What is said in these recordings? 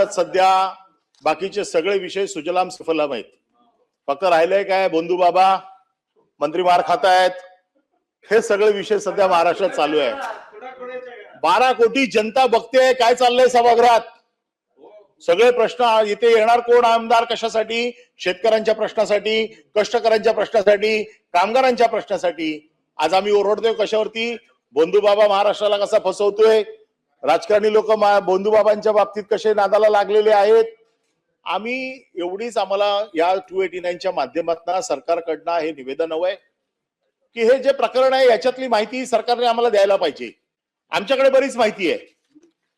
सध्या बाकीचे सगळे विषय सुजलाम सुफलाम आहेत. फक्त राहिलंय काय, बंधू बाबा मंत्री मार खातायत, हे सगळे विषय सध्या महाराष्ट्रात चालू आहे. 12 कोटी जनता बघते काय चाललंय सभागृहात. सगळे प्रश्न इथे येणार कोण आमदार कशासाठी? शेतकऱ्यांच्या प्रश्नासाठी, कष्टकऱ्यांच्या प्रश्नासाठी, कामगारांच्या प्रश्नासाठी. आज आम्ही ओरडतोय कशावरती? बंधू बाबा महाराष्ट्राला कसा फसवतोय, राजकारणी लोक बंधू बाबांच्या बाबतीत कसे नादाला लागलेले आहेत. आम्ही एवढीच आम्हाला या 289च्या माध्यमातून सरकारकडनं हे निवेदन हवंय की हे जे प्रकरण आहे याच्यातली माहिती सरकारने आम्हाला द्यायला पाहिजे. आमच्याकडे बरीच माहिती आहे.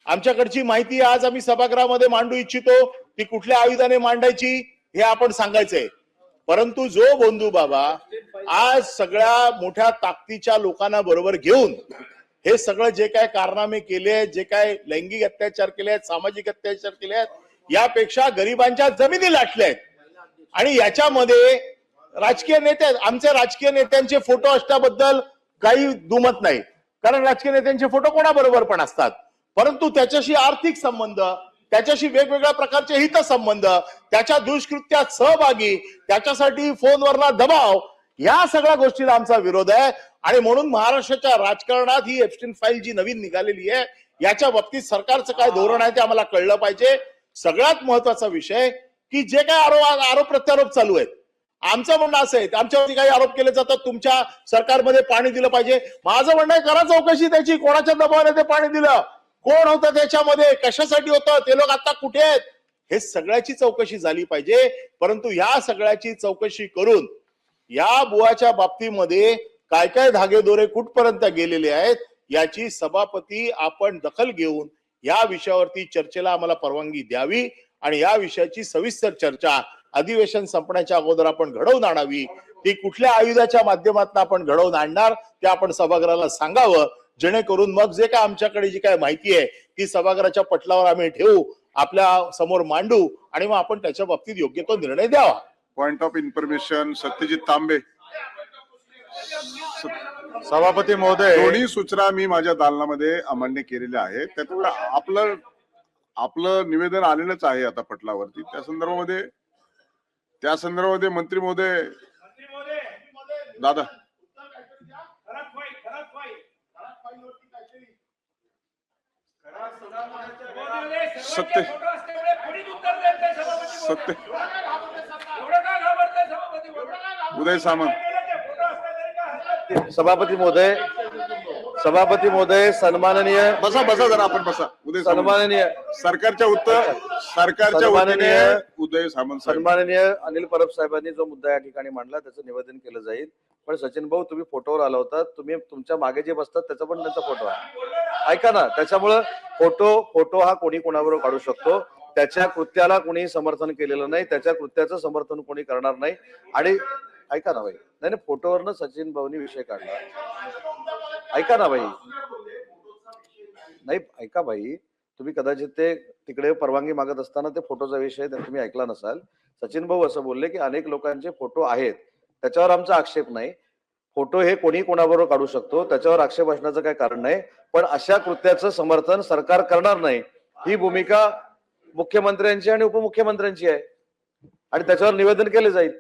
आमच्याकडची माहिती आज आम्ही सभागृहामध्ये मांडू इच्छितो. ती कुठल्या आयुधाने मांडायची हे आपण सांगायचंय. परंतु जो बंधू बाबा आज सगळ्या मोठ्या ताकदीच्या लोकांना बरोबर घेऊन हे सगळं जे काय कारनामे केले, जे काय लैंगिक अत्याचार केले आहेत, सामाजिक अत्याचार केले आहेत, यापेक्षा गरिबांच्या जमिनी लाटल्या आहेत. आणि याच्यामध्ये राजकीय नेते, आमच्या राजकीय नेत्यांचे फोटो असल्याबद्दल काही दुमत नाही, कारण राजकीय नेत्यांचे फोटो कोणाबरोबर पण असतात. परंतु त्याच्याशी आर्थिक संबंध, त्याच्याशी वेगवेगळ्या प्रकारचे हितसंबंध, त्याच्या दुष्कृत्यात सहभागी, त्याच्यासाठी फोनवरला दबाव, या सगळ्या गोष्टीला आमचा विरोध आहे. आणि म्हणून महाराष्ट्राच्या राजकारणात ही एप्स्टीन फाईल जी नवीन निघालेली आहे याच्या बाबतीत सरकारचं काय धोरण आहे ते आम्हाला कळलं पाहिजे. सगळ्यात महत्वाचा विषय की जे काय आरोप प्रत्यारोप चालू आहेत, आमचं म्हणणं असं आहे आमच्यावरती काही आरोप केले जातात, तुमच्या सरकारमध्ये पाणी दिलं पाहिजे. माझं म्हणणं आहे करा चौकशी त्याची, कोणाच्या दबावाने ते पाणी दिलं, कोण होतं त्याच्यामध्ये, कशासाठी होतं, ते लोक आता कुठे आहेत, हे सगळ्याची चौकशी झाली पाहिजे. परंतु या सगळ्याची चौकशी करून या बुवाच्या बाबतीमध्ये काय काय धागेदोरे कुठपर्यंत गेलेले आहेत याची सभापती आपण दखल घेऊन या विषयावरती चर्चेला आम्हाला परवानगी द्यावी आणि या विषयाची सविस्तर चर्चा अधिवेशन संपण्याच्या अगोदर आपण घडवून आणावी. ती कुठल्या आयुधाच्या माध्यमातून आपण घडवून आणणार ते आपण सभागृहाला सांगावं, जेणेकरून मग जे काय आमच्याकडे जी काय माहिती आहे ती सभागृहाच्या पटलावर आम्ही ठेवू, आपल्या समोर मांडू आणि मग आपण त्याच्या बाबतीत योग्य तो निर्णय द्यावा. पॉइंट ऑफ इन्फॉर्मेशन सत्यजित तांबे. सभापती महोदय, दोन्ही सूचना मी माझ्या दालनामध्ये अमान्य केलेल्या आहेत. त्यातून आपलं निवेदन आलेलंच आहे आता पटलावरती. त्या संदर्भामध्ये मंत्री महोदय दादा सत्य उदय सामंत. सभापती महोदय सन्माननीय बसा जरा आपण बसा. उदय सन्माननीय सरकारच्या वतीने उदय सामंत. सन्माननीय अनिल परब साहेबांनी जो मुद्दा या ठिकाणी मांडला त्याचं निवेदन केलं जाईल. पण सचिन भाऊ, तुम्ही फोटोवर आला होता, तुम्ही तुमच्या मागे जे बसतात त्याचा पण त्यांचा फोटो आहे, ऐका ना. त्याच्यामुळं फोटो हा कोणी कोणाबरोबर काढू शकतो. त्याच्या कृत्याला कोणी समर्थन केलेलं नाही, त्याच्या कृत्याचं समर्थन कोणी करणार नाही. आणि ऐका ना भाई, नाही फोटोवरनं सचिन भाऊनी विषय काढला, ऐका ना भाई, नाही ऐका भाई, तुम्ही कदाचित ते तिकडे परवानगी मागत असताना ते फोटोचा विषय तुम्ही ऐकला नसाल. सचिन भाऊ असं बोलले की अनेक लोकांचे फोटो आहेत, त्याच्यावर आमचा आक्षेप नाही. फोटो हे कोणी कोणाबरोबर काढू शकतो, त्याच्यावर आक्षेप असण्याचं काही कारण नाही. पण अशा कृत्याचं समर्थन सरकार करणार नाही, ही भूमिका मुख्यमंत्र्यांची आणि उपमुख्यमंत्र्यांची आहे आणि त्याच्यावर निवेदन केले जाईल.